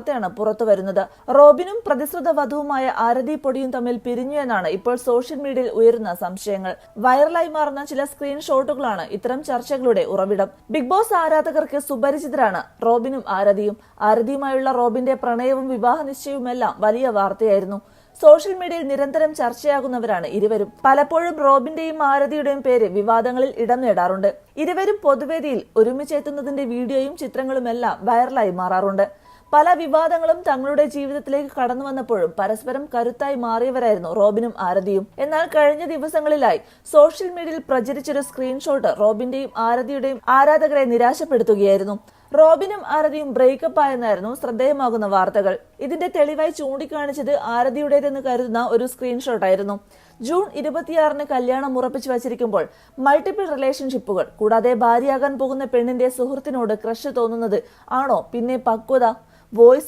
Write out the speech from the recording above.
വാർത്തയാണ് പുറത്തു വരുന്നത്. റോബിനും പ്രതിശ്രുത വധുവുമായ ആരതി പൊടിയും തമ്മിൽ പിരിഞ്ഞു എന്നാണ് ഇപ്പോൾ സോഷ്യൽ മീഡിയയിൽ ഉയരുന്ന സംശയങ്ങൾ. വൈറലായി മാറുന്ന ചില സ്ക്രീൻഷോട്ടുകളാണ് ഇത്തരം ചർച്ചകളുടെ ഉറവിടം. ബിഗ് ബോസ് ആരാധകർക്ക് സുപരിചിതരാണ് റോബിനും ആരതിയും. ആരതിയുമായുള്ള റോബിന്റെ പ്രണയവും വിവാഹ നിശ്ചയവുമെല്ലാം വലിയ വാർത്തയായിരുന്നു. സോഷ്യൽ മീഡിയയിൽ നിരന്തരം ചർച്ചയാകുന്നവരാണ് ഇരുവരും. പലപ്പോഴും റോബിന്റെയും ആരതിയുടെയും പേര് വിവാദങ്ങളിൽ ഇടം നേടാറുണ്ട്. ഇരുവരും പൊതുവേദിയിൽ ഒരുമിച്ചെത്തുന്നതിന്റെ വീഡിയോയും ചിത്രങ്ങളുമെല്ലാം വൈറലായി മാറാറുണ്ട്. പല വിവാദങ്ങളും തങ്ങളുടെ ജീവിതത്തിലേക്ക് കടന്നു വന്നപ്പോഴും പരസ്പരം കരുത്തായി മാറിയവരായിരുന്നു റോബിനും ആരതിയും. എന്നാൽ കഴിഞ്ഞ ദിവസങ്ങളിലായി സോഷ്യൽ മീഡിയയിൽ പ്രചരിച്ചൊരു സ്ക്രീൻഷോട്ട് റോബിന്റെയും ആരതിയുടെയും ആരാധകരെ നിരാശപ്പെടുത്തുകയായിരുന്നു. റോബിനും ആരതിയും ബ്രേക്കപ്പ് ആയെന്നായിരുന്നു ശ്രദ്ധേയമാകുന്ന വാർത്തകൾ. ഇതിന്റെ തെളിവായി ചൂണ്ടിക്കാണിച്ചത് ആരതിയുടേതെന്ന് കരുതുന്ന ഒരു സ്ക്രീൻഷോട്ടായിരുന്നു. ജൂൺ 26 കല്യാണം ഉറപ്പിച്ചു വച്ചിരിക്കുമ്പോൾ മൾട്ടിപ്പിൾ റിലേഷൻഷിപ്പുകൾ, കൂടാതെ ഭാര്യയാകാൻ പോകുന്ന പെണ്ണിന്റെ സുഹൃത്തിനോട് ക്രഷ് തോന്നുന്നത് ആണോ പിന്നെ പക്വത? വോയിസ്